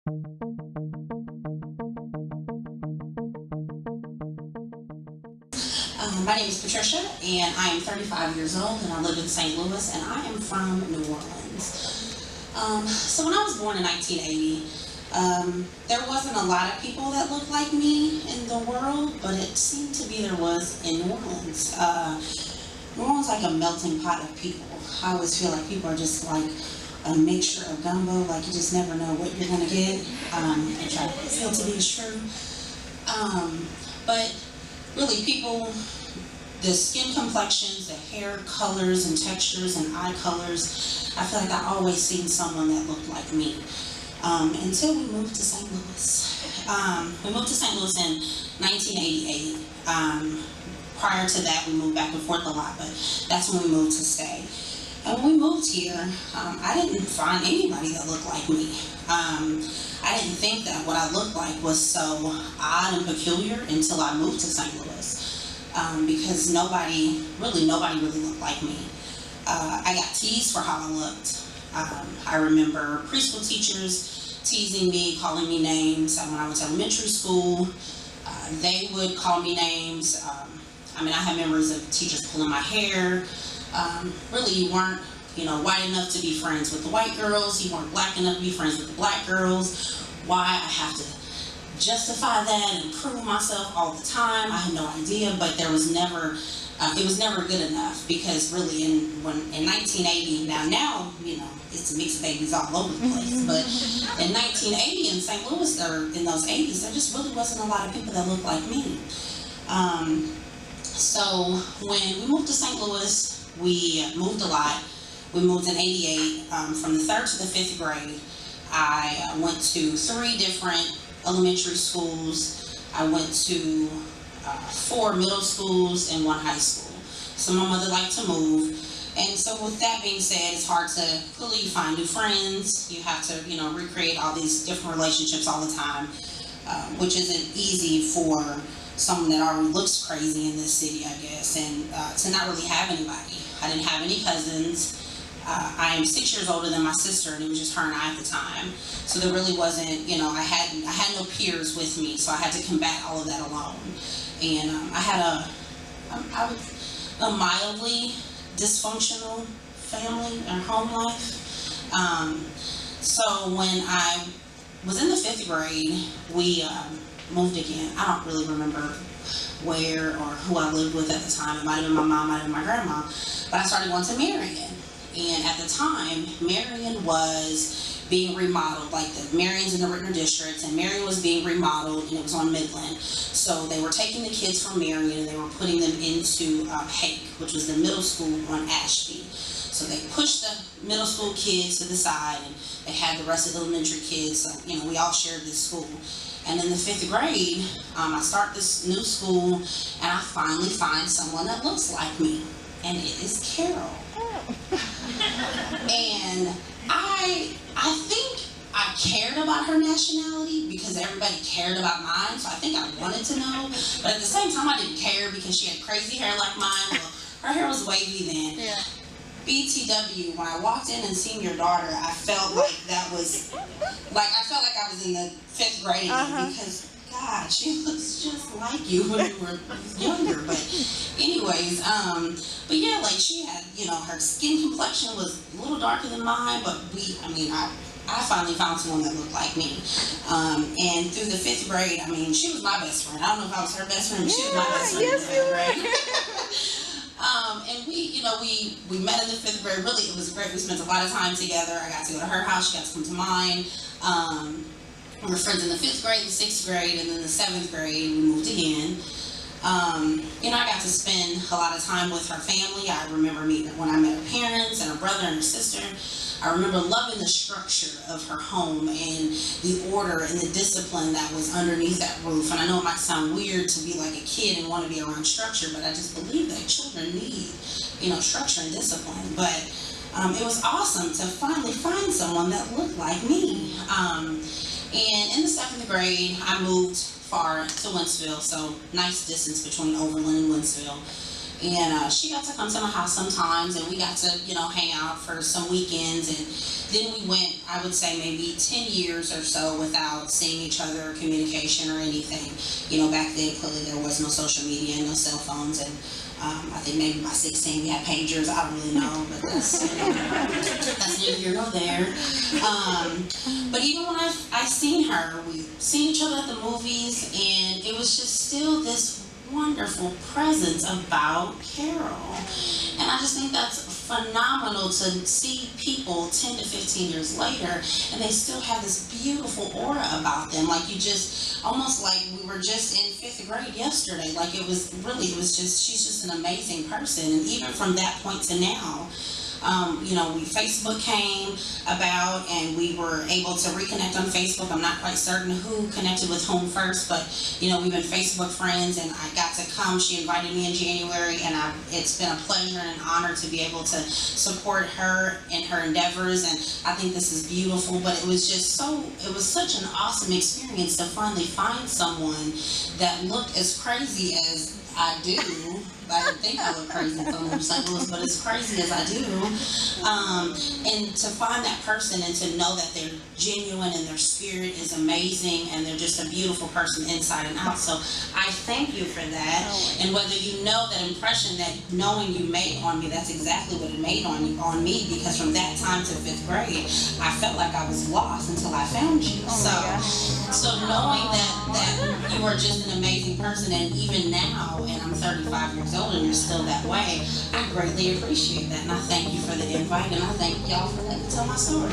My name is Patricia, and I am 35 years old, and I live in St. Louis, and I am from New Orleans. So when I was born in 1980, there wasn't a lot of people that looked like me in the world, but it seemed to be there was in New Orleans. New Orleans is like a melting pot of people. I always feel like people are just like a mixture of gumbo, like you just never know what you're gonna get, which I feel to be true. But really, people, the skin complexions, the hair colors and textures and eye colors, I feel like I always seen someone that looked like me. Until we moved to St. Louis. We moved to St. Louis in 1988. Prior to that, we moved back and forth a lot, but that's when we moved to stay. And when we moved here, I didn't find anybody that looked like me. I didn't think that what I looked like was so odd and peculiar until I moved to St. Louis, because nobody really looked like me. I got teased for how I looked. I remember preschool teachers teasing me, calling me names. When I went to elementary school, they would call me names. I had memories of teachers pulling my hair. Really, you weren't, white enough to be friends with the white girls. You weren't black enough to be friends with the black girls. Why? I have to justify that and prove myself all the time. I had no idea, but there was never, it was never good enough, because really in 1980, now, it's mixed babies all over the place, but in 1980 in St. Louis, or in those 80s, there just really wasn't a lot of people that looked like me. So when we moved to St. Louis, we moved a lot. We moved in 88. From the 3rd to the 5th grade, I went to 3 different elementary schools. I went to 4 middle schools and 1 high school. So my mother liked to move. And so with that being said, it's hard to really find new friends. You have to, recreate all these different relationships all the time, which isn't easy for someone that already looks crazy in this city, I guess, and to not really have anybody. I didn't have any cousins. I am 6 years older than my sister, and it was just her and I at the time. So there really wasn't, I had no peers with me, so I had to combat all of that alone. And I had a mildly dysfunctional family and home life. So when I was in the 5th grade, we moved again. I don't really remember where or who I lived with at the time. It might have been my mom, might have been my grandma. But I started going to Marion. And at the time, Marion was being remodeled, like the Marion's in the Rittner district, and Marion was being remodeled, and it was on Midland. So they were taking the kids from Marion and they were putting them into Hake, which was the middle school on Ashby. So they pushed the middle school kids to the side, and they had the rest of the elementary kids. So, we all shared this school. And in the 5th grade, I start this new school, and I finally find someone that looks like me, and it is Carol. And I think I cared about her nationality because everybody cared about mine, so I think I wanted to know. But at the same time, I didn't care because she had crazy hair like mine. Well, her hair was wavy then. Yeah. BTW, when I walked in and seen your daughter, I felt like that was, I felt like I was in the 5th grade again, because, God, she looks just like you when you were younger. But anyways, but yeah, she had, her skin complexion was a little darker than mine, but I finally found someone that looked like me. And through the 5th grade, she was my best friend. I don't know if I was her best friend, but she was my best friend in the 5th grade. And we met in the 5th grade. Really, it was great. We spent a lot of time together. I got to go to her house. She got to come to mine. We were friends in the 5th grade, the 6th grade, and then the 7th grade, we moved again. I got to spend a lot of time with her family. I remember when I met her parents and her brother and her sister. I remember loving the structure of her home and the order and the discipline that was underneath that roof. And I know it might sound weird to be like a kid and want to be around structure, but I just believe that children need, structure and discipline. But it was awesome to finally find someone that looked like me. And in the 7th grade, I moved far to Wentzville, so nice distance between Overland and Wentzville. And she got to come to my house sometimes, and we got to, hang out for some weekends. And then we went, I would say, maybe 10 years or so without seeing each other or communication or anything. Back then, clearly there was no social media and no cell phones. And I think maybe by 16 we had pagers. I don't really know, but that's neither here nor there. But even when I seen her, we seen each other at the movies, and it was just still this wonderful presence about Carol. And I just think that's phenomenal to see people 10 to 15 years later, and they still have this beautiful aura about them. Like almost like we were just in 5th grade yesterday. Like she's just an amazing person. And even from that point to now, Facebook came about, and we were able to reconnect on Facebook. I'm not quite certain who connected with whom first, but we've been Facebook friends, and I got to come. She invited me in January, and it's been a pleasure and an honor to be able to support her in her endeavors. And I think this is beautiful. But it was such an awesome experience to finally find someone that looked as crazy as I do. I didn't think I looked crazy from St. Louis, but as crazy as I do. And to find that person and to know that they're genuine and their spirit is amazing and they're just a beautiful person inside and out. So I thank you for that. And whether you know that impression that knowing you made on me, that's exactly what it made on me, because from that time to 5th grade, I felt like I was lost until I found you. So knowing that you are just an amazing person, and even now, and I'm 35 years old and you're still that way, I greatly appreciate that. And I thank you for the invite, and I thank y'all for letting me tell my story.